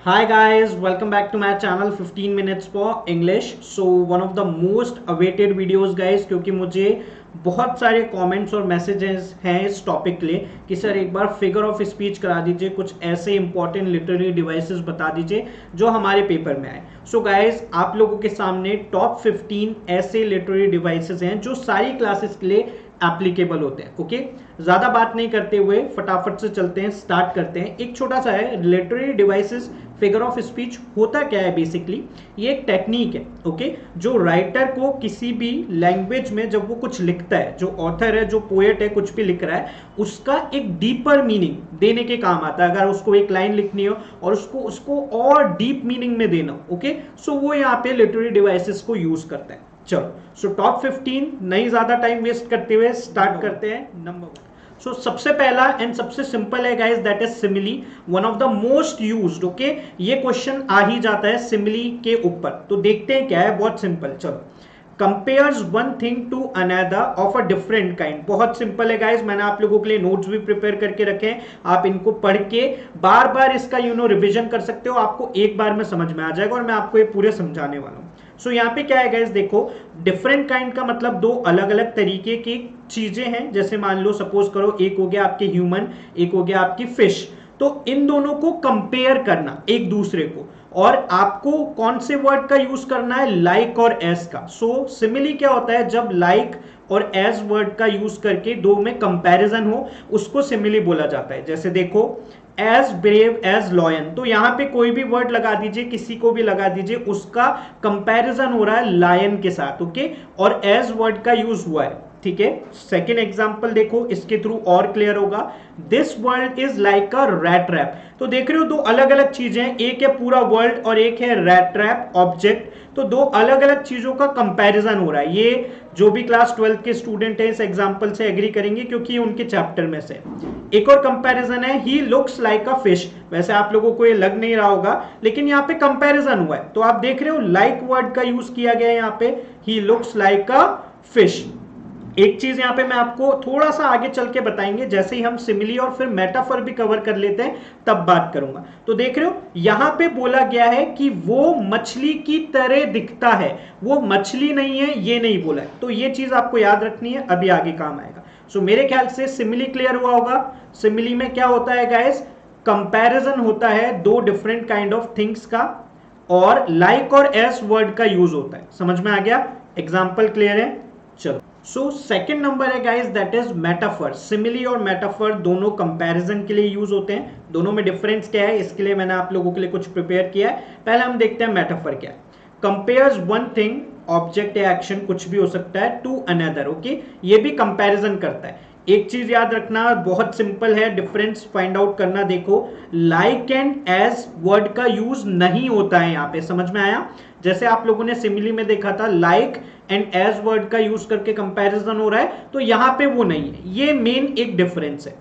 Hi guys, welcome back to my channel 15 minutes for English. So one of the most awaited videos guys, क्योंकि मुझे बहुत सारे comments और messages हैं इस टॉपिक के लिए कि सर एक बार फिगर ऑफ स्पीच करा दीजिए, कुछ ऐसे इंपॉर्टेंट लिटरेरी डिवाइसेस बता दीजिए जो हमारे पेपर में आए. सो गाइज आप लोगों के सामने टॉप 15 ऐसे लिटरेरी डिवाइसेस हैं जो सारी क्लासेस के लिए एप्लीकेबल होते हैं. ओके, ज्यादा बात नहीं करते हुए फटाफट से चलते हैं, स्टार्ट करते हैं. एक छोटा सा है literary devices figure of speech होता क्या है. बेसिकली ये एक टेक्निक है. ओके, जो राइटर को किसी भी लैंग्वेज में जब वो कुछ लिखता है, जो ऑथर है, जो पोएट है, कुछ भी लिख रहा है, उसका एक डीपर मीनिंग देने के काम आता है. अगर उसको एक लाइन लिखनी हो और उसको और डीप मीनिंग में देना हो, ओके, सो वो यहाँ पे लिटरेरी डिवाइसेस को यूज करता है. चलो, सो टॉप 15 नहीं ज्यादा टाइम वेस्ट करते हुए स्टार्ट करते हैं. नंबर 1. सो सबसे पहला एंड सबसे सिंपल है guys, that is simile, one of the most used. Okay, ये क्वेश्चन आ ही जाता है सिमिली के ऊपर. तो देखते हैं क्या है. बहुत सिंपल. चलो, compares one thing to another of a different kind. बहुत सिंपल है गाइस, मैंने आप लोगों के लिए नोट्स भी प्रिपेयर करके रखे हैं. आप इनको पढ़ के बार बार इसका रिविजन कर सकते हो. आपको एक बार में समझ में आ जाएगा और मैं आपको ये पूरे समझाने वाला हूं. सो यहाँ पे क्या है गाइस, देखो, डिफरेंट काइंड का मतलब दो अलग अलग तरीके की चीजें हैं. जैसे मान लो, सपोज करो, एक हो गया आपके ह्यूमन, एक हो गया आपकी फिश. तो इन दोनों को कंपेयर करना एक दूसरे को, और आपको कौन से वर्ड का यूज करना है, लाइक और एज का. सो सिमिली क्या होता है, जब लाइक और एज वर्ड का यूज करके दो में कंपैरिजन हो, उसको सिमिली बोला जाता है. जैसे देखो, एज ब्रेव एज लॉयन. तो यहां पे कोई भी वर्ड लगा दीजिए, किसी को भी लगा दीजिए, उसका कंपैरिजन हो रहा है लायन के साथ. ओके, और एज वर्ड का यूज हुआ है. ठीक है. सेकेंड एग्जाम्पल देखो, इसके थ्रू और क्लियर होगा. This world is like a rat trap. तो देख रहे हो, दो अलग अलग चीजें हैं. एक है पूरा वर्ल्ड और एक है रैट ट्रैप ऑब्जेक्ट. तो दो अलग अलग चीजों का कंपैरिजन हो रहा है. ये जो भी क्लास 12 के स्टूडेंट हैं इस एग्जांपल से एग्री करेंगे, क्योंकि ये उनके चैप्टर में से. एक और कंपैरिजन है, he looks like a fish. वैसे आप लोगों को ये लग नहीं रहा होगा, लेकिन यहाँ पे कंपैरिजन हुआ है. तो आप देख रहे हो, लाइक वर्ड का यूज किया गया है यहाँ पे, he looks like a fish. एक चीज यहां पे मैं आपको थोड़ा सा आगे चल के बताएंगे, जैसे ही हम सिमिली और फिर मेटाफर भी कवर कर लेते हैं तब बात करूंगा. तो देख रहे हो, यहां पे बोला गया है कि वो मछली की तरह दिखता है. वो मछली नहीं है, ये नहीं बोला है. तो ये चीज आपको याद रखनी है, अभी आगे काम आएगा. सो मेरे ख्याल से सिमिली क्लियर हुआ होगा. सिमिली में क्या होता है गाइस, कंपैरिजन होता है दो डिफरेंट काइंड ऑफ थिंग्स का, और लाइक और एस वर्ड का यूज होता है. समझ में आ गया? एग्जाम्पल क्लियर है? चलो, सो सेकेंड नंबर है guys, that is metaphor. Simile और मेटाफर दोनों कंपैरिजन के लिए यूज होते हैं. दोनों में डिफरेंस क्या है, इसके लिए मैंने आप लोगों के लिए कुछ प्रिपेयर किया है. पहले हम देखते हैं मेटाफर क्या है. कंपेयर्स वन थिंग, ऑब्जेक्ट या एक्शन कुछ भी हो सकता है, टू अनदर. ओके, ये भी कंपैरिजन करता है. एक चीज याद रखना, बहुत सिंपल है, डिफरेंस फाइंड आउट करना. देखो, लाइक एंड एज वर्ड का यूज नहीं होता है यहाँ पे. समझ में आया? जैसे आप लोगों ने सिमिली में देखा था, लाइक एंड एज वर्ड का यूज करके कंपैरिजन हो रहा है, तो यहां पे वो नहीं है. ये मेन एक डिफरेंस है.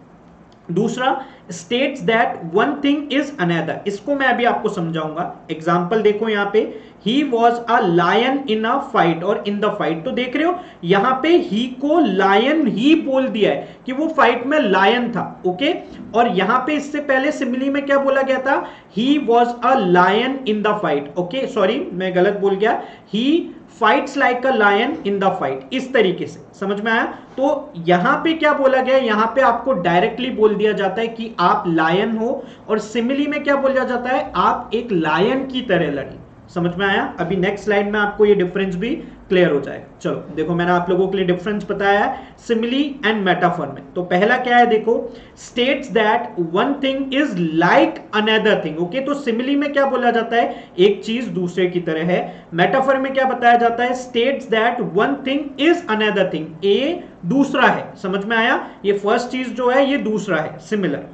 दूसरा, states that one thing is another. इसको मैं अभी आपको समझाऊंगा. एग्जांपल देखो यहां पे, he was a lion in a fight और इन द फाइट. तो देख रहे हो, यहां पे ही को लायन ही बोल दिया है कि वो फाइट में लायन था. ओके, और यहां पे इससे पहले सिमिली में क्या बोला गया था, he was a lion in the fight. Okay, sorry मैं गलत बोल गया, he fights like a lion in the fight. इस तरीके से समझ में आया? तो यहां पे क्या बोला गया, यहां पे आपको डायरेक्टली बोल दिया जाता है कि आप लायन हो, और सिमिली में क्या बोला जाता है, आप एक लायन की तरह लड़ी. समझ में आया? अभी नेक्स्ट स्लाइड में आपको ये डिफरेंस भी क्लियर हो जाएगा. चलो देखो, मैंने आप लोगों के लिए डिफरेंस बताया है सिमिली एंड मेटाफर में. तो पहला क्या है, देखो, states that one thing is like another thing. Okay, तो सिमिली में क्या बोला जाता है, एक चीज दूसरे की तरह है. मेटाफर में क्या बताया जाता है, states that one thing is another thing. ए दूसरा है. समझ में आया? ये फर्स्ट चीज जो है ये दूसरा है, सिमिलर.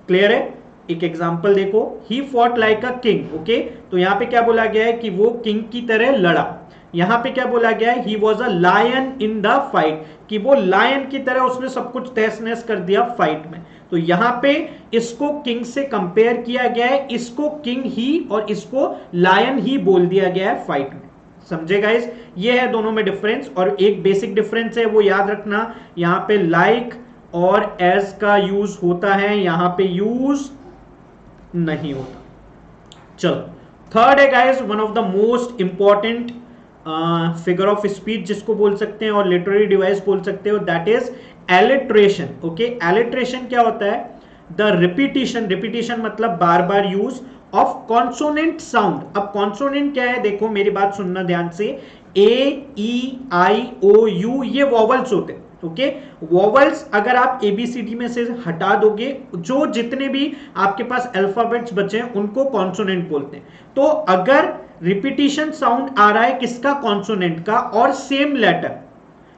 क्लियर है? एक एग्जांपल देखो, he fought like a king. Okay, तो यहां पे क्या बोला गया है कि वो किंग की तरह लड़ा. यहां पे क्या बोला गया है, he was a lion in the fight, कि वो लायन की तरह उसने सब कुछ तहस नहस कर दिया फाइट में. तो यहां पे इसको किंग से कंपेयर किया गया है, इसको किंग ही और इसको लायन ही बोल दिया गया है फाइट में. समझे गाइस? ये है दोनों में डिफरेंस. और एक बेसिक डिफरेंस है, वो याद रखना, यहां पे लाइक और एज का यूज होता है, यहां पे यूज नहीं होता. चलो, थर्ड है guys one of the most important figure of speech जिसको बोल सकते हैं और लिटरेरी डिवाइस बोल सकते हो, that is alliteration. Okay, alliteration क्या होता है? द रिपीटिशन, रिपीटिशन मतलब बार बार यूज ऑफ कॉन्सोनेंट साउंड। अब कॉन्सोनेंट क्या है? देखो मेरी बात सुनना ध्यान से, ए ई आई ओ यू ये वॉवल्स होते हैं। ओके, वॉवल्स अगर आप एबीसीडी में से हटा दोगे, जो जितने भी आपके पास अल्फाबेट्स बचे हैं उनको कॉन्सोनेंट बोलते हैं। तो अगर रिपीटिशन साउंड आ रहा है किसका? कॉन्सोनेंट का, और सेम लेटर,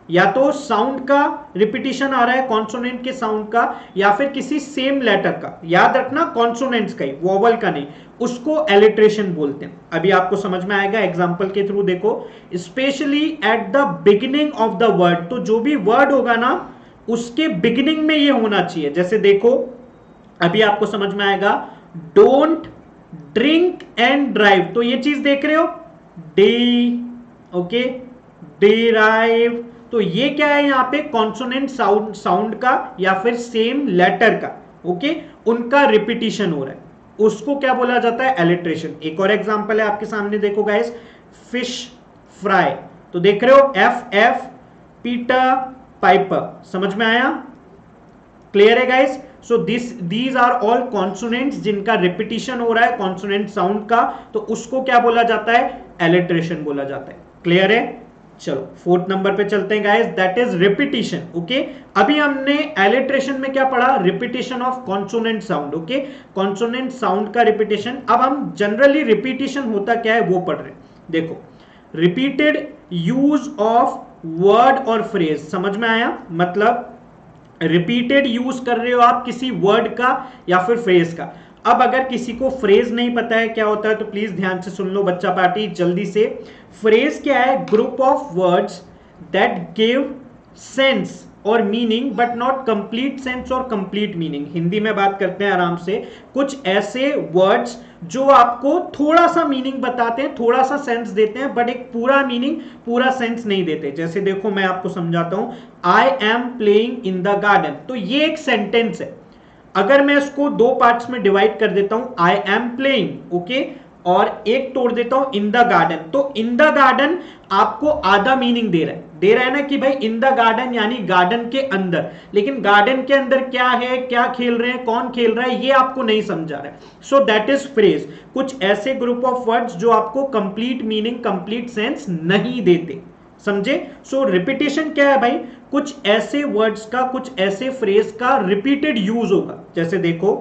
या तो साउंड का रिपीटिशन आ रहा है कॉन्सोनेंट के साउंड का, या फिर किसी सेम लेटर का, याद रखना कॉन्सोनेंट्स का ही, वोवल का नहीं, उसको एलिट्रेशन बोलते हैं। अभी आपको समझ में आएगा एग्जांपल के थ्रू। देखो, specially at the beginning of the word, तो जो भी वर्ड होगा ना उसके बिगिनिंग में ये होना चाहिए। जैसे देखो अभी आपको समझ में आएगा, डोंट ड्रिंक एंड ड्राइव, तो ये चीज देख रहे हो, डी, ओके, डिराइव, तो ये क्या है? यहां पे कॉन्सोनेंट साउंड का या फिर सेम लेटर का, ओके, उनका रिपीटिशन हो रहा है, उसको क्या बोला जाता है? एलिट्रेशन। एक और एग्जांपल है आपके सामने, देखो गाइस, फिश फ्राई, तो देख रहे हो एफ एफ, पीटर पाइपर, समझ में आया? क्लियर है guys? So these are all consonants जिनका रिपीटिशन हो रहा है कॉन्सोनेंट साउंड का, तो उसको क्या बोला जाता है? एलिट्रेशन बोला जाता है। क्लियर है? चलो फोर्थ नंबर पे चलते हैं guys, that is repetition. Okay, अभी हमने एलिट्रेशन में क्या पढ़ा? Repetition of consonant sound. Okay, consonant sound का रिपीटिशन। अब हम जनरली रिपीटिशन होता क्या है वो पढ़ रहे हैं। देखो, रिपीटेड यूज ऑफ वर्ड और फ्रेज, समझ में आया? मतलब रिपीटेड यूज कर रहे हो आप किसी वर्ड का या फिर फ्रेज का। अब अगर किसी को फ्रेज नहीं पता है क्या होता है तो प्लीज ध्यान से सुन लो बच्चा पार्टी जल्दी से। फ्रेज क्या है? Group of words that give sense or meaning but not complete sense or complete meaning. Hindi में बात करते हैं आराम से, कुछ ऐसे वर्ड्स जो आपको थोड़ा सा मीनिंग बताते हैं, थोड़ा सा सेंस देते हैं, बट एक पूरा मीनिंग, पूरा सेंस नहीं देते। जैसे देखो मैं आपको समझाता हूं, I am playing in the garden, तो ये एक सेंटेंस है। अगर मैं इसको दो पार्ट्स में डिवाइड कर देता हूं, आई एम प्लेइंग, ओके, और एक तोड़ देता हूं इन द गार्डन, तो इन द गार्डन आपको आधा मीनिंग दे रहा है ना कि भाई इन द गार्डन यानी गार्डन के अंदर, लेकिन गार्डन के अंदर क्या है, क्या खेल रहे हैं, कौन खेल रहा है, ये आपको नहीं समझा रहा है। सो दैट इज फ्रेज, कुछ ऐसे ग्रुप ऑफ वर्ड्स जो आपको कंप्लीट मीनिंग, कंप्लीट सेंस नहीं देते, समझे? सो रिपीटेशन क्या है भाई? कुछ ऐसे वर्ड्स का, कुछ ऐसे फ्रेज का रिपीटेड यूज होगा। जैसे देखो,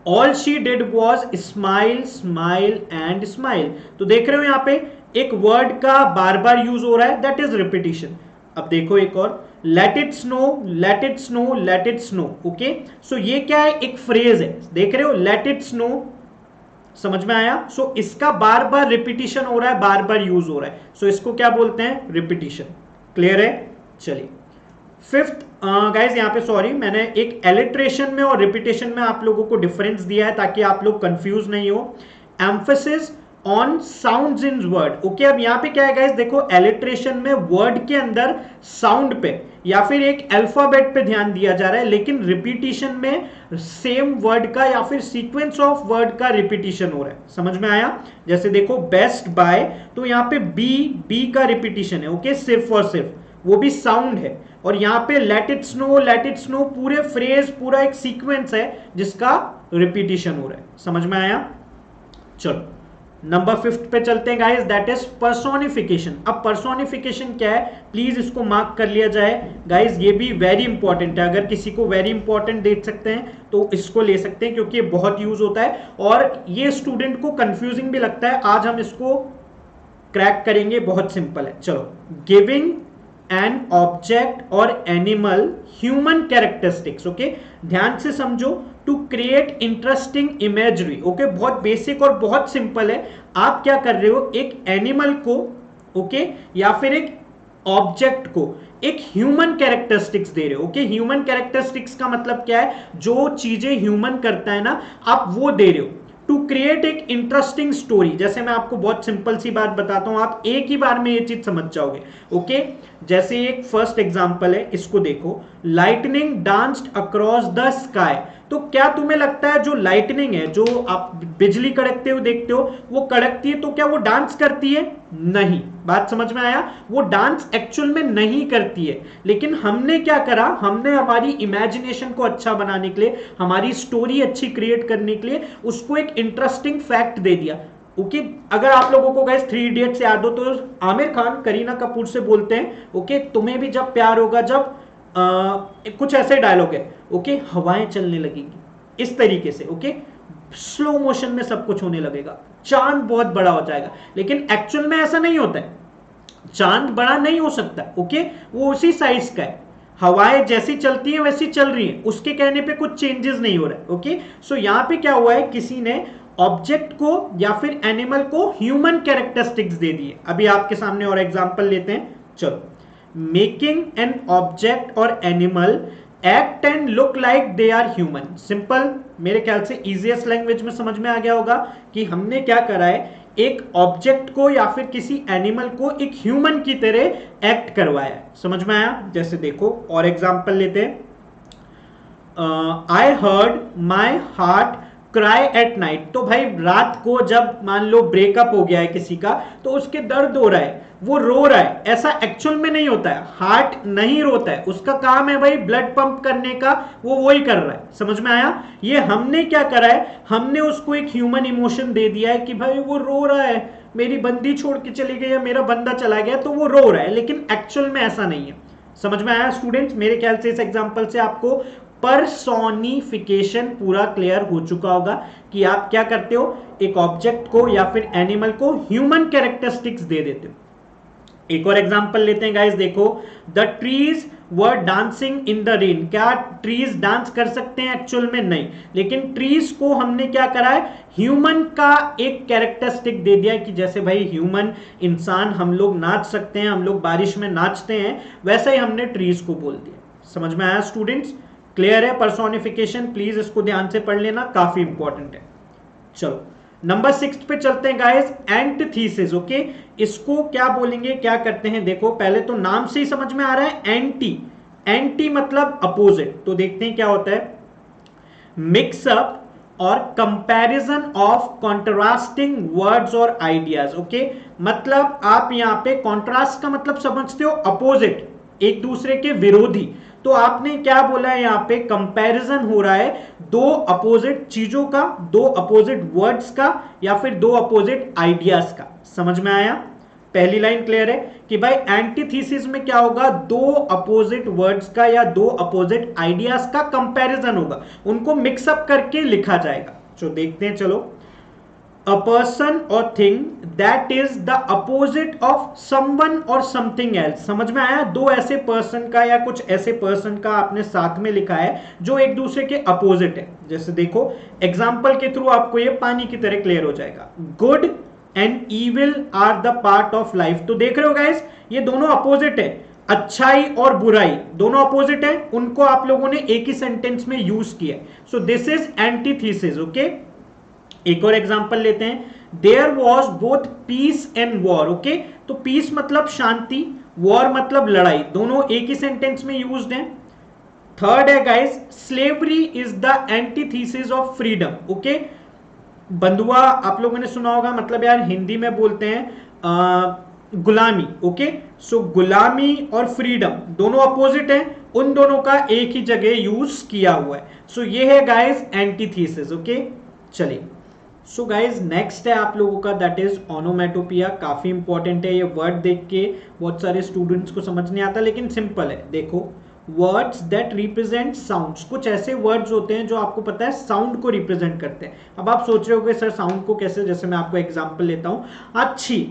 all she did was smile smile and smile, तो देख रहे हो यहां पे एक वर्ड का बार बार यूज हो रहा है, दैट इज रिपीटिशन। अब देखो एक और, let it snow let it snow let it snow, okay, so ये क्या है? एक फ्रेज है, देख रहे हो, लेट इट स्नो, समझ में आया? सो इसका बार बार रिपीटिशन हो रहा है, बार बार यूज हो रहा है, सो इसको क्या बोलते हैं? रिपीटिशन। क्लियर है? चलिए फिफ्थ गाइज, यहाँ पे सॉरी मैंने एक एलिट्रेशन में और रिपीटेशन में आप लोगों को डिफरेंस दिया है ताकि आप लोग कंफ्यूज नहीं हो। Emphasis on sounds in word, okay. अब यहाँ पे क्या है गाइज, देखो एलिट्रेशन में वर्ड के अंदर साउंड पे या फिर एक अल्फाबेट पे ध्यान दिया जा रहा है, लेकिन रिपीटिशन में सेम वर्ड का या फिर सीक्वेंस ऑफ वर्ड का रिपीटिशन हो रहा है। समझ में आया? जैसे देखो बेस्ट बाय, तो यहाँ पे बी का रिपीटिशन है, ओके, सिर्फ और सिर्फ, वो भी साउंड है। और यहां पे लेट इट स्नो पूरे फ्रेज, पूरा एक सीक्वेंस है जिसका रिपीटिशन हो रहा है। समझ में आया? चलो नंबर 5 पे चलते हैं गाइस, दैट इज पर्सोनिफिकेशन। अब पर्सोनिफिकेशन क्या है, प्लीज इसको मार्क कर लिया जाए गाइस, ये भी वेरी इंपॉर्टेंट है। अगर किसी को वेरी इंपॉर्टेंट देख सकते हैं तो इसको ले सकते हैं क्योंकि ये बहुत यूज होता है और ये स्टूडेंट को कंफ्यूजिंग भी लगता है। आज हम इसको क्रैक करेंगे, बहुत सिंपल है। चलो, गिविंग एन ऑब्जेक्ट और एनिमल ह्यूमन कैरेक्टरिस्टिक्स, ओके, ध्यान से समझो, to create interesting imagery, okay, बहुत बेसिक और बहुत सिंपल है। आप क्या कर रहे हो, एक एनिमल को, ओके, या फिर एक ऑब्जेक्ट को एक ह्यूमन कैरेक्टरिस्टिक्स दे रहे हो, ओके। ह्यूमन कैरेक्टरिस्टिक्स का मतलब क्या है, जो चीजें ह्यूमन करता है ना, आप वो दे रहे हो टू क्रिएट एक इंटरेस्टिंग स्टोरी। जैसे मैं आपको बहुत सिंपल सी बात बताता हूं, आप एक ही बार में ये चीज समझ जाओगे, ओके। जैसे एक फर्स्ट एग्जांपल है, इसको देखो, lightning danced across the sky. तो क्या तुम्हें लगता है जो लाइटनिंग है, जो आप बिजली कड़कते हुए देखते हो, वो कड़कती है तो क्या वो डांस करती है? नहीं। बात समझ में आया? वो डांस एक्चुअल में नहीं करती है, लेकिन हमने क्या करा, हमने हमारी इमेजिनेशन को अच्छा बनाने के लिए, हमारी स्टोरी अच्छी क्रिएट करने के लिए उसको एक इंटरेस्टिंग फैक्ट दे दिया। ओके अगर आप लोगों को गाइस 3 इडियट्स याद हो तो आमिर खान करीना कपूर से बोलते हैं, ओके तुम्हें भी जब प्यार होगा, जब कुछ ऐसे डायलॉग है, ओके हवाएं चलने लगेगी, इस तरीके से, ओके स्लो मोशन में सब कुछ होने लगेगा, चांद बहुत बड़ा हो जाएगा। लेकिन एक्चुअल में ऐसा नहीं होता है, चांद बड़ा नहीं हो सकता, ओके वो उसी साइज का है, हवाएं जैसी चलती हैं वैसी चल रही हैं, उसके कहने पे कुछ चेंजेस नहीं हो रहा है। ओके सो यहां पे क्या हुआ है, किसी ने ऑब्जेक्ट को या फिर एनिमल को ह्यूमन कैरेक्टरिस्टिक्स दे दिए। अभी आपके सामने और एग्जांपल लेते हैं, चलो। मेकिंग एन ऑब्जेक्ट और animal act and look like they are human. Simple, मेरे ख्याल से इजीएस्ट लैंग्वेज में समझ में आ गया होगा कि हमने क्या करा है, एक ऑब्जेक्ट को या फिर किसी एनिमल को एक ह्यूमन की तरह एक्ट करवाया है। समझ में आया? जैसे देखो और एग्जांपल लेते हैं, I heard my heart cry at night. तो भाई रात को जब मान लो ब्रेकअप हो गया है किसी का, तो उसके दर्द हो रहा है, वो रो रहा है, ऐसा एक्चुअल में नहीं होता है, हार्ट नहीं रोता है, उसका काम है भाई ब्लड पंप करने का, वो वही कर रहा है। समझ में आया? ये हमने क्या करा है, हमने उसको एक ह्यूमन इमोशन दे दिया है कि भाई वो रो रहा है, मेरी बंदी छोड़ के चली गई या मेरा बंदा चला गया तो वो रो रहा है, लेकिन एक्चुअल में ऐसा नहीं है। समझ में आया स्टूडेंट्स? मेरे ख्याल से इस एग्जांपल से आपको पर्सोनिफिकेशन पूरा क्लियर हो चुका होगा कि आप क्या करते हो, एक ऑब्जेक्ट को या फिर एनिमल को ह्यूमन कैरेक्टरिस्टिक्स दे देते हो। एक और एग्जांपल लेते हैं गाइस, देखो, the trees were dancing in the rain. क्या ट्रीज डांस कर सकते हैं? एक्चुअल में नहीं, लेकिन ट्रीज को हमने क्या करा है, ह्यूमन का एक कैरेक्टरिस्टिक दे दिया कि जैसे भाई ह्यूमन इंसान हम लोग नाच सकते हैं, हम लोग बारिश में नाचते हैं, वैसा ही हमने ट्रीज को बोल दिया। समझ में आया स्टूडेंट्स? क्लियर है? पर्सोनिफिकेशन प्लीज इसको ध्यान से पढ़ लेना, काफी इंपॉर्टेंट है। चलो नंबर 6 पे चलते हैं गाइस, एंटीथीसिस। ओके इसको क्या बोलेंगे, क्या करते हैं, देखो पहले तो नाम से ही समझ में आ रहा है, एंटी। एंटी मतलब अपोजिट, तो देखते हैं क्या होता है, मिक्सअप और कंपैरिजन ऑफ कॉन्ट्रास्टिंग वर्ड्स और आइडियाज। ओके मतलब आप यहां पे कॉन्ट्रास्ट का मतलब समझते हो अपोजिट, एक दूसरे के विरोधी। तो आपने क्या बोला है, यहां पे कंपैरिजन हो रहा है दो अपोजिट चीजों का, दो अपोजिट वर्ड्स का या फिर दो अपोजिट आइडियाज का। समझ में आया? पहली लाइन क्लियर है कि भाई एंटीथीसिस में क्या होगा, दो अपोजिट वर्ड्स का या दो अपोजिट आइडियाज का कंपैरिजन होगा, उनको मिक्सअप करके लिखा जाएगा। तो देखते हैं, चलो। A person or thing that is the opposite of someone or something else। समझ में आया? दो ऐसे पर्सन का या कुछ ऐसे पर्सन का आपने साथ में लिखा है जो एक दूसरे के अपोजिट है। जैसे देखो एग्जांपल के थ्रू आपको ये पानी की तरह क्लियर हो जाएगा। Good and evil are the part of life. तो देख रहे हो गाइस, ये दोनों अपोजिट है, अच्छाई और बुराई दोनों अपोजिट है, उनको आप लोगों ने एक ही सेंटेंस में यूज किया। So this is antithesis. Okay एक और एग्जांपल लेते हैं, there was both peace and war. Okay तो पीस मतलब शांति, वॉर मतलब लड़ाई, दोनों एक ही सेंटेंस में यूज्ड हैं। थर्ड है guys, slavery is the antithesis of freedom. Okay बंधुआ आप लोगों ने सुना होगा, मतलब यार हिंदी में बोलते हैं गुलामी। ओके सो गुलामी और फ्रीडम दोनों अपोजिट हैं, उन दोनों का एक ही जगह यूज किया हुआ है। सो ये है गाइस एंटीथीसिस। ओके चलिए, सो गाइज नेक्स्ट है आप लोगों का, दैट इज ओनोमेटोपिया। काफी इंपॉर्टेंट है, ये वर्ड देख के बहुत सारे स्टूडेंट्स को समझ नहीं आता, लेकिन सिंपल है। देखो वर्ड्स दैट रिप्रेजेंट साउंड्स, कुछ ऐसे वर्ड्स होते हैं जो आपको पता है साउंड को रिप्रेजेंट करते हैं। अब आप सोच रहे होगे सर साउंड को कैसे, जैसे मैं आपको एग्जांपल लेता हूं, अच्छी।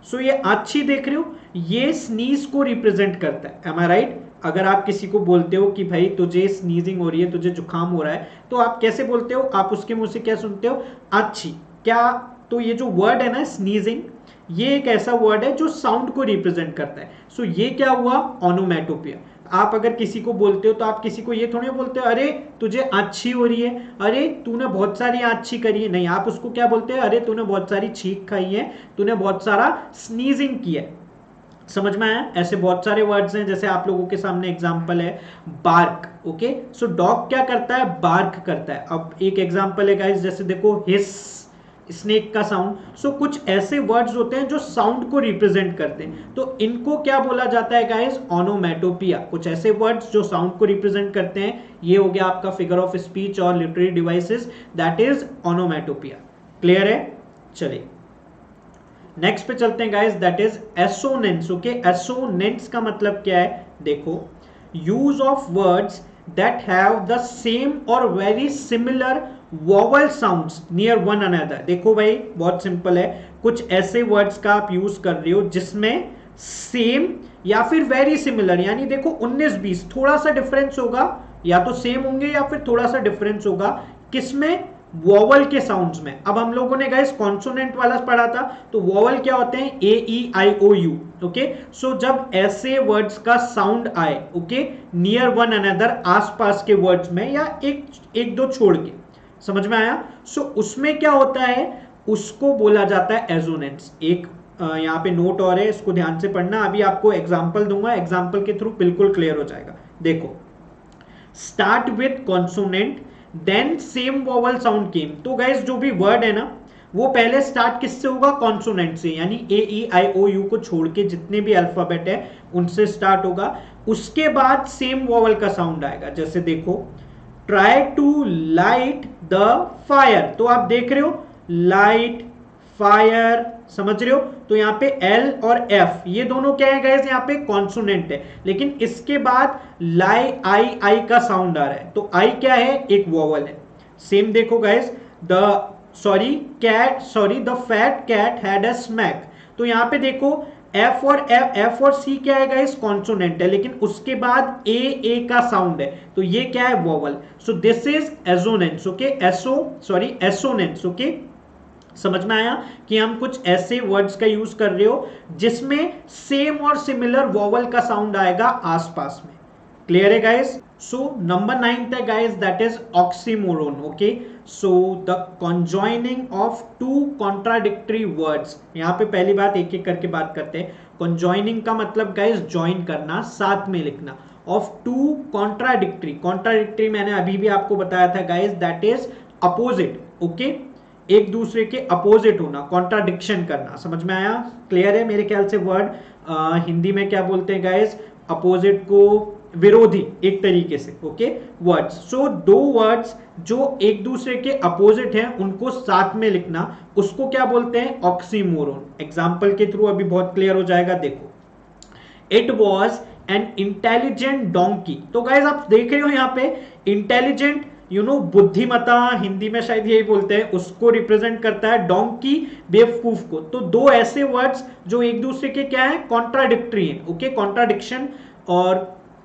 सो ये अच्छी देख रहे हो, ये स्नीज को रिप्रेजेंट करता है। एम आई राइट? अगर आप किसी को बोलते हो कि भाई तुझे स्नीजिंग हो रही है, तुझे जुकाम हो रहा है, तो आप कैसे बोलते हो, आप उसके मुंह से क्या सुनते हो, अच्छी। क्या? तो ये जो वर्ड है ना स्नीजिंग, ये एक ऐसा वर्ड है जो साउंड को रिप्रेजेंट करता है। सो ये क्या हुआ, ओनोमेटोपिया। आप अगर किसी को बोलते हो तो आप किसी को ये थोड़ी बोलते हो अरे तुझे अच्छी हो रही है, अरे तूने बहुत सारी अच्छी करी है, नहीं, आप उसको क्या बोलते हैं, अरे तूने बहुत सारी छींक खाई है, तूने बहुत सारा स्नीजिंग किया है। समझ में आया? ऐसे बहुत सारे वर्ड्स हैं, जैसे आप लोगों के सामने एग्जांपल है बार्क। ओके, सो डॉग क्या करता है? बार्क करता है। अब एक एग्जांपल है गाइस, जैसे देखो हिस, स्नेक का साउंड। सो कुछ ऐसे वर्ड्स होते हैं जो साउंड को रिप्रेजेंट करते हैं, तो इनको क्या बोला जाता है गाइस? ओनोमेटोपिया। कुछ ऐसे वर्ड्स जो साउंड को रिप्रेजेंट करते हैं, ये हो गया आपका फिगर ऑफ स्पीच और literary devices, that is onomatopoeia. Clear है? चलिए नेक्स्ट पे चलते हैं guys, that is assonance. Okay, assonance का मतलब क्या है? देखो, use of words that have the same or very similar vowel sounds near one another. देखो भाई बहुत सिंपल है, कुछ ऐसे वर्ड्स का आप यूज कर रहे हो जिसमें सेम या फिर वेरी सिमिलर, यानी देखो 19-20 थोड़ा सा डिफरेंस होगा, या तो सेम होंगे या फिर थोड़ा सा डिफरेंस होगा, किसमें? वोवल के साउंड्स में। अब हम लोगों ने गाइस कॉन्सोनेंट वाला पढ़ा था, तो वोवल क्या होते हैं? ए ई आई ओ यू। ओके, सो जब ऐसे वर्ड्स का साउंड आए, ओके, नियर वन अनदर, आसपास के वर्ड्स में, या एक दो छोड़ के, समझ में आया? सो उसमें क्या होता है? उसको बोला जाता है एसोनेंस। एक यहाँ पे नोट और है, इसको ध्यान से पढ़ना। अभी आपको एग्जाम्पल दूंगा, एग्जाम्पल के थ्रू बिल्कुल क्लियर हो जाएगा। देखो, start with consonant then same vowel sound came. तो गाइस जो भी वर्ड है ना, वो पहले स्टार्ट किससे होगा? कॉन्सोनेंट से, यानी ए ई आई ओ यू को छोड़ के जितने भी अल्फाबेट है उनसे स्टार्ट होगा। उसके बाद सेम वोवल का साउंड आएगा। जैसे देखो, try to light the fire, तो आप देख रहे हो लाइट, फायर, समझ रहे हो? तो यहाँ पे एल और एफ ये दोनों क्या है गाइस? यहाँ पे कॉन्सोनेंट है, लेकिन इसके बाद लाई आई का साउंड आ रहा है, तो आई क्या है? एक वोवल है। सेम देखो guys, the fat cat had a smack, तो यहाँ पे देखो एफ और सी क्या है गाइस? कॉन्सोनेंट है, लेकिन उसके बाद ए का साउंड है, तो ये क्या है? Vowel. So this is assonance. Okay, assonance. Okay, समझ में आया कि हम कुछ ऐसे वर्ड्स का यूज कर रहे हो जिसमें सेम और सिमिलर वोवल का साउंड आएगा आसपास में। क्लियर है गाइस? सो नंबर 9 है guys, that is oxymoron. Okay, so the conjoining of two contradictory words. यहां पे पहली बात एक एक करके बात करते हैं। कॉन्जॉइनिंग का मतलब गाइस ज्वाइन करना, साथ में लिखना। ऑफ टू कॉन्ट्राडिक्टरी मैंने अभी भी आपको बताया था guys, that is opposite. Okay, एक दूसरे के अपोजिट होना, कॉन्ट्राडिक्शन करना। समझ में आया? क्लियर है? मेरे ख्याल से वर्ड हिंदी में क्या बोलते हैं गाइस? अपोजिट को विरोधी, एक तरीके से। Okay, words. सो दो वर्ड्स जो एक दूसरे के अपोजिट हैं उनको साथ में लिखना, उसको क्या बोलते हैं? ऑक्सीमोरोन। एग्जाम्पल के थ्रू अभी बहुत क्लियर हो जाएगा। देखो, it was an intelligent donkey. तो गाइस आप देख रहे हो यहाँ पे इंटेलिजेंट, बुद्धिमता, हिंदी में शायद यही बोलते हैं, उसको रिप्रेजेंट करता है। डोंकी बेवकूफ को। तो दो ऐसे वर्ड्स जो एक दूसरे के क्या है? कॉन्ट्राडिक्टरी है। ओके, कॉन्ट्राडिक्शन और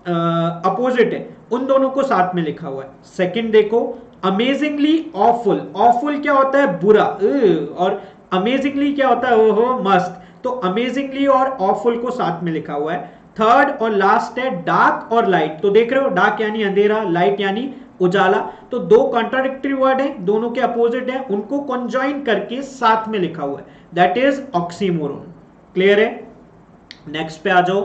अपोजिट है, उन दोनों को साथ में लिखा हुआ है। सेकंड देखो, अमेजिंगली ऑफुल। ऑफुल क्या होता है? बुरा, और अमेजिंगली क्या होता है? ओहो, मस्त। तो अमेजिंगली और ऑफुल को साथ में लिखा हुआ है। थर्ड और लास्ट है डार्क और लाइट। तो देख रहे हो, डार्क यानी अंधेरा, लाइट यानी उजाला। तो दो कॉन्ट्राडिक्टरी वर्ड है, दोनों के अपोजिट है, उनको कंजॉइन करके साथ में लिखा हुआ है, दैट इज ऑक्सीमोरोन। क्लियर है? नेक्स्ट पे आ जाओ।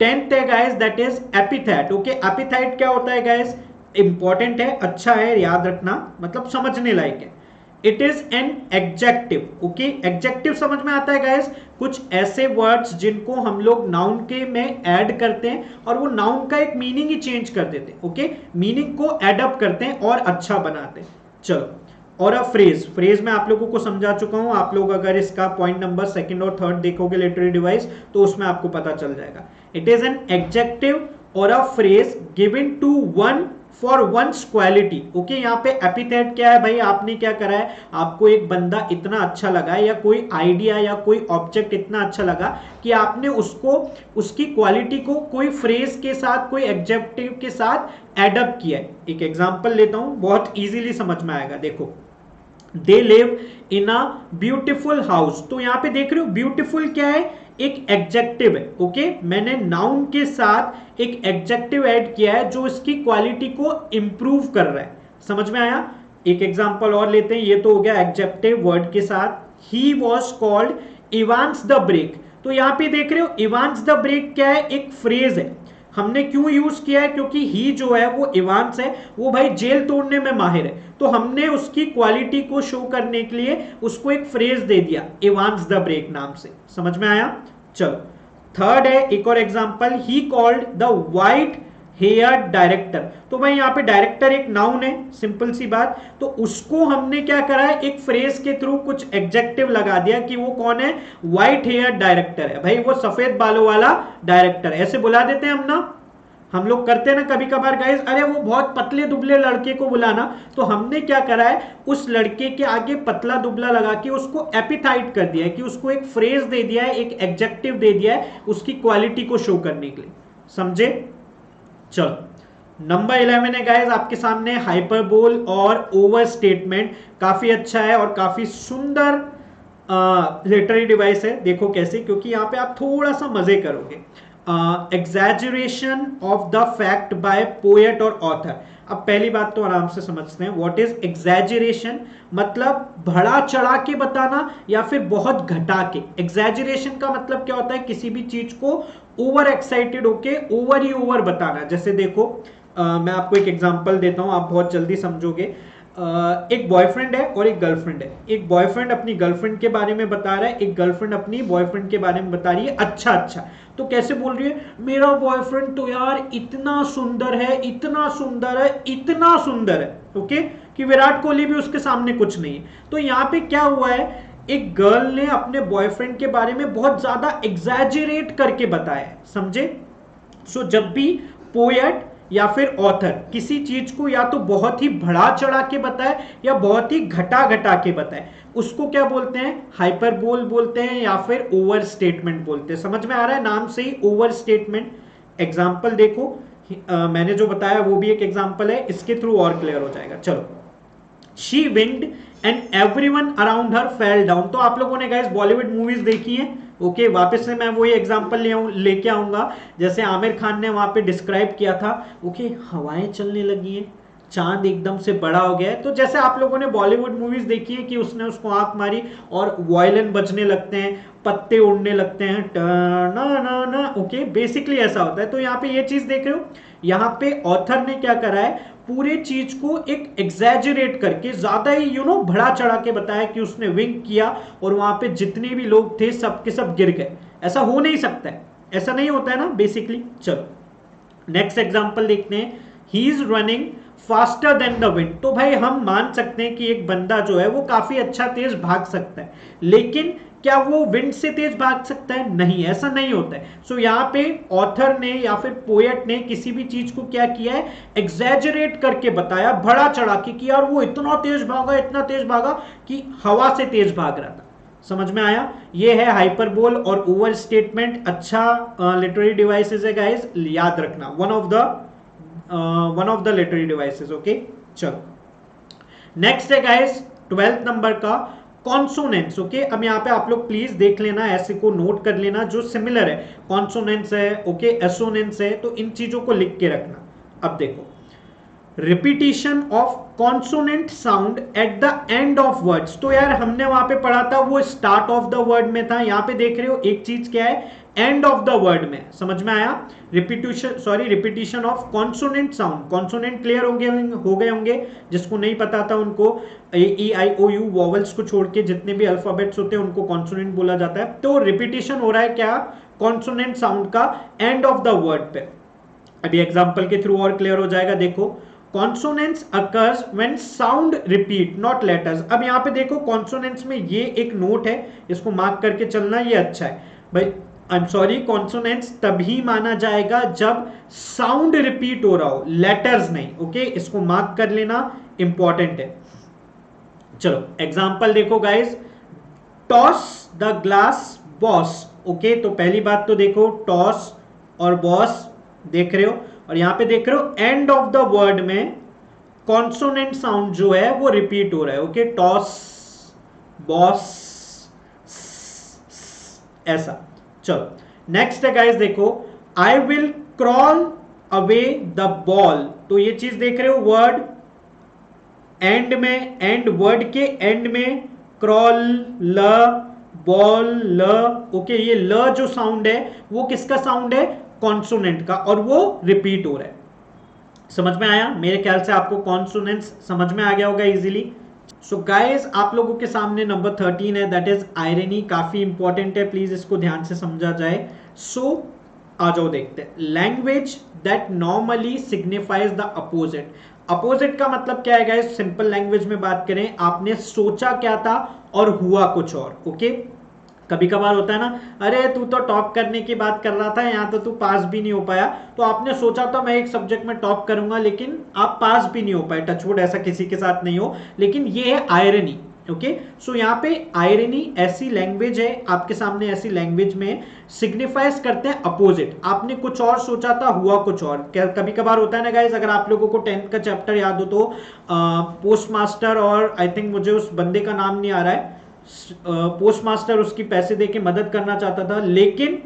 10th है guys, that is epithet. Okay, epithet क्या होता है गाइस? इंपॉर्टेंट है, अच्छा है, याद रखना, मतलब समझने लायक है। It is an adjective. Okay, adjective समझ में आता है गाइस? कुछ ऐसे वर्ड्स जिनको हम लोग नाउन के में ऐड करते हैं और वो नाउन का एक मीनिंग ही चेंज कर देते हैं। ओके, मीनिंग को एडअप करते हैं और अच्छा बनाते हैं। चलो, और अब फ्रेज में आप लोगों को समझा चुका हूं। आप लोग अगर इसका पॉइंट नंबर 2 और 3 देखोगे लिटरेरी डिवाइस, तो उसमें आपको पता चल जाएगा। इट इज एन एडजेक्टिव और a phrase given to one for one's quality. Okay, यहाँ पे एपिथेट क्या है भाई? आपने क्या करा है? आपको एक बंदा इतना अच्छा लगा, या कोई आइडिया या कोई ऑब्जेक्ट इतना अच्छा लगा कि आपने उसको, उसकी क्वालिटी को कोई फ्रेज के साथ, कोई एडजेक्टिव के साथ एडअप किया है। एक एग्जांपल लेता हूं, बहुत इजीली समझ में आएगा। देखो, they live in a beautiful house. तो यहां पे देख रहे हो, ब्यूटिफुल क्या है? एक एडजेक्टिव है। ओके, मैंने नाउन के साथ एक एडजेक्टिव ऐड किया है जो इसकी क्वालिटी को इंप्रूव कर रहा है। समझ में आया? एक एग्जांपल और लेते हैं। ये तो हो गया एडजेक्टिव वर्ड के साथ। He was called Evans the break. तो यहां पे देख रहे हो इवांस द ब्रेक क्या है, एक फ्रेज है। हमने क्यों यूज किया है, क्योंकि ही जो है वो इवांस है, वो भाई जेल तोड़ने में माहिर है, तो हमने उसकी क्वालिटी को शो करने के लिए उसको एक फ्रेज दे दिया इवांस द ब्रेक नाम से। समझ में आया? चलो थर्ड है एक और example, he called the white hair director. तो भाई यहाँ पे डायरेक्टर एक नाउन है, सिंपल सी बात, तो उसको हमने क्या करा है, एक फ्रेज के थ्रू कुछ एडजेक्टिव लगा दिया कि वो कौन है, व्हाइट हेयर डायरेक्टर है, भाई वो सफेद बालों वाला डायरेक्टर है, ऐसे बुला देते हैं हम ना, हम लोग करते हैं ना कभी कभार गाइस, अरे वो बहुत पतले दुबले लड़के को बुलाना, तो हमने क्या करा है, उस लड़के के आगे पतला दुबला लगा के उसको एपिथाइट कर दिया है, कि उसको एक फ्रेज दे दिया है, एक एडजेक्टिव दे दिया है उसकी क्वालिटी को शो करने के लिए। समझे? चलो नंबर 11 है गाइस आपके सामने, हाइपरबोल और ओवर स्टेटमेंट। काफी अच्छा है और काफी सुंदर लिटरेरी डिवाइस है, देखो कैसे, क्योंकि यहां पे आप थोड़ा सा मजे करोगे। Exaggeration of the fact bye poet और ऑथर। अब पहली बात तो आराम से समझते हैं, व्हाट इज एग्जैजरेशन, मतलब बढ़ा चढ़ा के बताना या फिर बहुत घटा के। एग्जैजरेशन का मतलब क्या होता है, किसी भी चीज को ओवर एक्साइटेड होके ओवर ही ओवर बताना। जैसे देखो मैं आपको एक एग्जांपल देता हूं, आप बहुत जल्दी समझोगे। एक बॉयफ्रेंड है और एक गर्लफ्रेंड है, एक बॉयफ्रेंड अपनी गर्लफ्रेंड के बारे में बता रहा है, एक गर्लफ्रेंड अपनी बॉयफ्रेंड के बारे में बता रही है अच्छा अच्छा। तो कैसे बोल रही है, मेरा बॉयफ्रेंड तो यार इतना सुंदर है, इतना सुंदर है, इतना सुंदर है, ओके, कि विराट कोहली भी उसके सामने कुछ नहीं है। तो यहाँ पे क्या हुआ है, एक गर्ल ने अपने बॉयफ्रेंड के बारे में बहुत ज्यादा एग्जैजरेट करके बताया है, समझे? सो जब भी पोएट या फिर ऑथर किसी चीज को या तो बहुत ही बढ़ा चढ़ा के बताए या बहुत ही घटा घटा के बताए, उसको क्या बोलते हैं, हाइपरबोल बोलते हैं या फिर ओवर स्टेटमेंट बोलते हैं। समझ में आ रहा है नाम से ही, ओवर स्टेटमेंट। एग्जांपल देखो, मैंने जो बताया वो भी एक एग्जांपल है, इसके थ्रू और क्लियर हो जाएगा। चलो, she winged and everyone around her fell down. तो आप लोगों ने गाइस बॉलीवुड मूवीज देखी है, ओके, वापस से मैं वही एग्जांपल लेके आऊंगा, जैसे आमिर खान ने वहां पे डिस्क्राइब किया था, ओके, हवाएं चलने लगी हैं, चांद एकदम से बड़ा हो गया है। तो जैसे आप लोगों ने बॉलीवुड मूवीज देखी है कि उसने उसको आंख मारी और वायलिन बजने लगते हैं, पत्ते उड़ने लगते हैं, ना ना ना, ओके, बेसिकली ऐसा होता है। तो यहाँ पे ये चीज देख रहे हो, यहाँ पे ऑथर ने क्या करा है, पूरे चीज को एक एग्जैजरेट करके ज्यादा ही बढ़ा चढ़ा के बताया कि उसने विंक किया और वहां पे जितने भी लोग थे सब के सब गिर गए। ऐसा हो नहीं सकता है, ऐसा नहीं होता है ना बेसिकली। चलो नेक्स्ट एग्जांपल देखते हैं, he is running faster than the wind. तो भाई हम मान सकते हैं कि एक बंदा जो है वो काफी अच्छा तेज भाग सकता है, लेकिन क्या वो विंड से तेज भाग सकता है? नहीं, ऐसा नहीं होता है। सो यहाँ पे ऑथर ने या फिर पोएट ने किसी भी चीज को क्या किया है, एग्जैजरेट करके बताया, बढ़ा चढ़ा के कि यार वो इतना तेज भागा, इतना तेज भागा कि हवा से तेज भाग रहा था। समझ में आया? ये है हाइपरबोल और ओवर स्टेटमेंट। अच्छा लिटरेरी डिवाइसेस है गाइस, याद रखना, one of the literary devices, okay. चलो नेक्स्ट है गाइस 12th नंबर का कॉन्सोनेंट्स, ओके। अब यहाँ पे आप लोग प्लीज देख लेना, ऐसे को नोट कर लेना, जो सिमिलर है, कॉन्सोनेंट्स है, ओके, एसोनेंट्स है, तो इन चीजों को लिख के रखना। अब देखो, repetition of consonant sound at the end of words. तो यार हमने वहां पे पढ़ा था वो स्टार्ट ऑफ द वर्ड में था, यहाँ पे देख रहे हो एक चीज क्या है, एंड ऑफ द वर्ड में। समझ में आया? Repetition of consonant sound. Consonant clear हो गए होंगे, जिसको नहीं पता था उनको, ए आई ओ यू वॉवल्स को छोड़ के जितने भी अल्फाबेट्स होते हैं उनको कॉन्सोनेंट बोला जाता है। तो रिपीटिशन हो रहा है क्या, कॉन्सोनेंट साउंड का एंड ऑफ द वर्ड पे। अभी एग्जांपल के थ्रू और क्लियर हो जाएगा। देखो, consonants occurs when sound repeat not letters. अब यहाँ पे देखो कॉन्सोनेंट्स में ये एक नोट है, इसको मार्क करके चलना, ये अच्छा है भाई। आई एम सॉरी, कॉन्सोनेंट्स तभी माना जाएगा जब साउंड रिपीट हो रहा हो, लेटर्स नहीं, ओके, इसको मार्क कर लेना, इंपॉर्टेंट है। चलो एग्जांपल देखो guys, toss the glass boss, okay. तो पहली बात तो देखो, टॉस और बॉस देख रहे हो, और यहां पे देख रहे हो एंड ऑफ द वर्ड में कॉन्सोनेंट साउंड जो है वो रिपीट हो रहा है, ओके, टॉस, बॉस, ऐसा। चलो नेक्स्ट है गाइस, देखो, I will crawl away the ball. तो ये चीज देख रहे हो, वर्ड एंड में, एंड वर्ड के एंड में क्रॉल, ल, बॉल, ल, ओके। ये ल जो साउंड है वो किसका साउंड है? कॉन्सोनेंट का, और वो रिपीट हो रहा है। समझ में आया? मेरे ख्याल से आपको कॉन्सोनेंट्स समझ में आ गया होगा इजीली। सो गाइस, आप लोगों के सामने नंबर 13 है, दैट इज आयरनी। काफी इंपॉर्टेंट है, प्लीज इसको ध्यान से समझा जाए। सो आ जाओ देखते हैं। Language that normally signifies the opposite. Opposite का मतलब क्या है गाइस? सिंपल लैंग्वेज में बात करें, आपने सोचा क्या था और हुआ कुछ और, ओके। कभी कभार होता है ना, अरे तू तो टॉप करने की बात कर रहा था, यहाँ तो तू पास भी नहीं हो पाया। तो आपने सोचा था मैं एक सब्जेक्ट में टॉप करूंगा, लेकिन आप पास भी नहीं हो पाए। टचवुड ऐसा किसी के साथ नहीं हो, लेकिन ये है आयरनी, ओके। सो यहाँ पे आयरनी ऐसी लैंग्वेज है, आपके सामने ऐसी लैंग्वेज में सिग्निफाइज करते हैं अपोजिट। आपने कुछ और सोचा था, हुआ कुछ और। कभी कभार होता है ना गाइस, अगर आप लोगों को 10th का चैप्टर याद हो तो पोस्ट मास्टर, और आई थिंक मुझे उस बंदे का नाम नहीं आ रहा है, पोस्ट मास्टर उसकी पैसे देके मदद करना चाहता था, लेकिन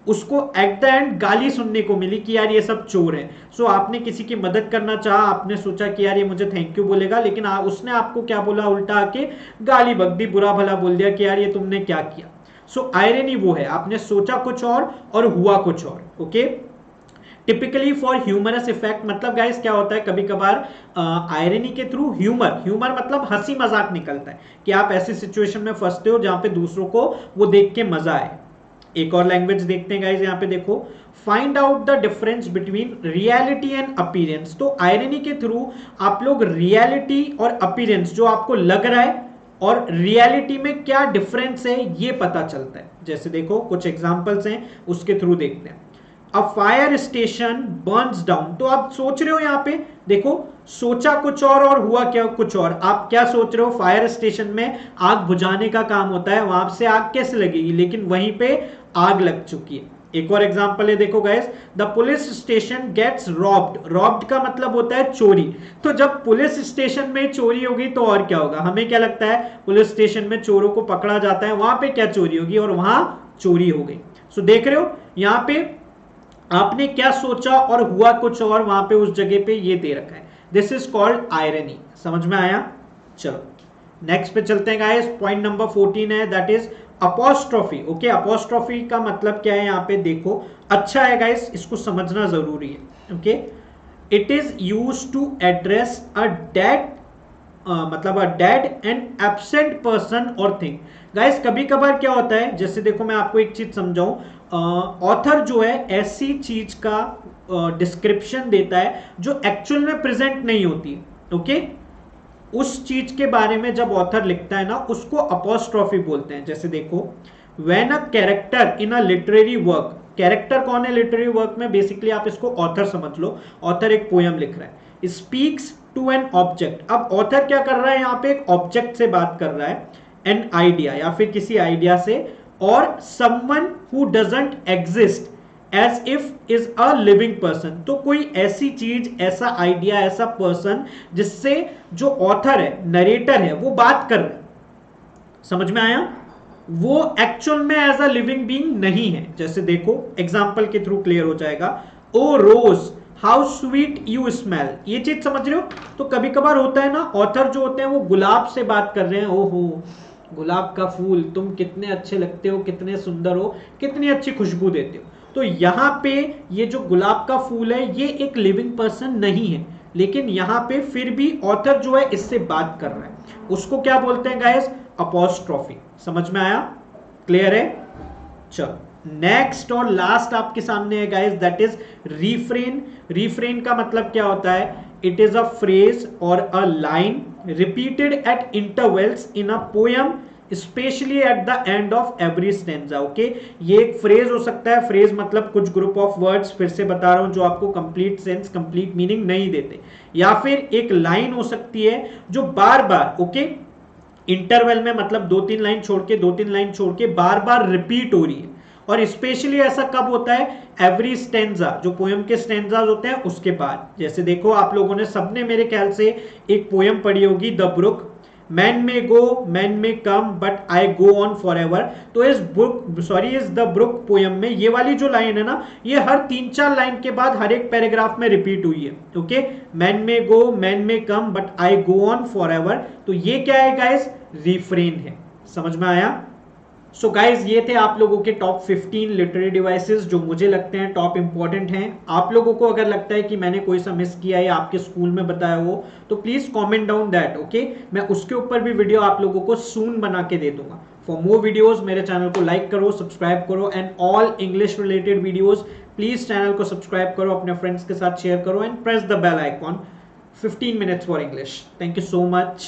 उसको एट द एंड गाली सुनने को मिली कि यार ये सब चोर है। सो आपने किसी की मदद करना चाहा, आपने सोचा कि यार ये मुझे थैंक यू बोलेगा, लेकिन उसने आपको क्या बोला? उल्टा आके गाली बक दी, बुरा भला बोल दिया कि यार ये तुमने क्या किया। सो आयरनी वो है, आपने सोचा कुछ और हुआ कुछ और, okay. Typically for humorous effect, मतलब गाइस क्या होता है, कभी कभार आयरनी के थ्रू ह्यूमर मतलब हंसी मजाक निकलता है, कि आप ऐसी सिचुएशन में फंसते हो जहां पे दूसरों को वो देख के मजा आए। एक और लैंग्वेज देखते हैं गाइस, यहाँ पे देखो, find out the difference between reality and appearance. तो आयरनी के थ्रू आप लोग रियलिटी और अपीयरेंस, जो आपको लग रहा है और रियलिटी में क्या डिफरेंस है, ये पता चलता है। जैसे देखो कुछ एग्जांपल्स हैं, उसके थ्रू देखते हैं। A fire station Burns down. तो आप सोच रहे हो, यहाँ पे देखो, सोचा कुछ और हुआ क्या कुछ और। आप क्या सोच रहे हो? फायर स्टेशन में आग बुझाने का काम होता है, वहां से आग कैसे लगेगी, लेकिन वहीं पे आग लग चुकी है। एक और एग्जांपल है, देखो guys, the police station gets robbed. Robbed का मतलब होता है चोरी। तो जब पुलिस स्टेशन में चोरी होगी तो और क्या होगा? हमें क्या लगता है? पुलिस स्टेशन में चोरों को पकड़ा जाता है, वहां पे क्या चोरी होगी, और वहां चोरी हो गई। सो देख रहे हो, यहाँ पे आपने क्या सोचा और हुआ कुछ और, वहां पे उस जगह पे ये दे रखा है। This is called irony. समझ में आया? चलो नेक्स्ट पे चलते हैं गाइस। पॉइंट नंबर 14 है, that is apostrophe, okay. Apostrophe का मतलब क्या है? यहाँ पे देखो, अच्छा है गाइस, इसको समझना जरूरी है, okay. It is use to address a dead, मतलब a dead and absent person or thing. Guys कभी कभार क्या होता है, जैसे देखो मैं आपको एक चीज समझाऊं, ऑथर जो है ऐसी चीज का डिस्क्रिप्शन देता है जो एक्चुअल में प्रेजेंट नहीं होती, ओके। उस चीज के बारे में जब ऑथर लिखता है ना, उसको अपोस्ट्रोफी बोलते हैं। जैसे देखो, when a character in a literary work, character कौन है लिटरेरी वर्क में? बेसिकली आप इसको ऑथर समझ लो। ऑथर एक पोयम लिख रहा है, स्पीक्स टू एन ऑब्जेक्ट। अब ऑथर क्या कर रहा है? यहाँ पे एक ऑब्जेक्ट से बात कर रहा है, एन आइडिया या फिर किसी आइडिया से, और someone who doesn't exist as if is a living person. तो कोई ऐसी चीज, ऐसा आइडिया, ऐसा पर्सन जिससे जो ऑथर है, नरेटर है, वो बात कर रहा है। समझ में आया? वो एक्चुअल में एज अ लिविंग बीइंग नहीं है। जैसे देखो एग्जांपल के थ्रू क्लियर हो जाएगा। ओ रोज हाउ स्वीट यू स्मेल। ये चीज समझ रहे हो? तो कभी कभार होता है ना, ऑथर जो होते हैं वो गुलाब से बात कर रहे हैं, ओहो गुलाब का फूल, तुम कितने अच्छे लगते हो, कितने सुंदर हो, कितनी अच्छी खुशबू देते हो। तो यहां पे ये जो गुलाब का फूल है, ये एक लिविंग पर्सन नहीं है, लेकिन यहां पे फिर भी ऑथर जो है इससे बात कर रहा है। उसको क्या बोलते हैं गाइस? अपोस्ट्रोफी। समझ में आया? क्लियर है? चलो नेक्स्ट और लास्ट आपके सामने है गाइस, दैट इज रीफ्रेन। रीफ्रेन का मतलब क्या होता है? इट इज अ फ्रेज और a line repeated eight intervals in a poem, specially at the end of every stanza, okay. ये एक फ्रेज हो सकता है। फ्रेज मतलब कुछ ग्रुप ऑफ वर्ड्स, फिर से बता रहा हूं, जो आपको कंप्लीट सेंस, कंप्लीट मीनिंग नहीं देते। या फिर एक लाइन हो सकती है जो बार बार, ओके, इंटरवल में, मतलब 2-3 लाइन छोड़ के 2-3 लाइन छोड़ के बार बार रिपीट हो रही है। और स्पेशली ऐसा कब होता है? एवरी स्टेंजा, जो पोयम के स्टेंजाज होते हैं उसके बाद। जैसे देखो आप लोगों ने सबने मेरे ख्याल से एक पोयम पढ़ी होगी, द ब्रुक। मैन में go, men may come, but I go on forever. तो इस बुक, सॉरी, इस द ब्रुक पोयम में ये वाली जो लाइन है ना, ये हर 3-4 लाइन के बाद हर एक पैराग्राफ में रिपीट हुई है, ओके। मैन में go, men may come, but I go on forever. तो ये क्या है गाइस? रिफ्रेन है। समझ में आया? सो गाइज ये थे आप लोगों के टॉप 15 लिटरेरी डिवाइसेस जो मुझे लगते हैं टॉप इंपॉर्टेंट हैं। आप लोगों को अगर लगता है कि मैंने कोई सा मिस किया है या आपके स्कूल में बताया हो तो please comment down that, okay. मैं उसके ऊपर भी वीडियो आप लोगों को सून बना के दे दूंगा। फॉर मोर वीडियोस मेरे चैनल को लाइक करो, सब्सक्राइब करो, and all English related videos please channel को सब्सक्राइब करो, अपने फ्रेंड्स के साथ शेयर करो, and press the bell icon. 15 minutes for English. Thank you so much.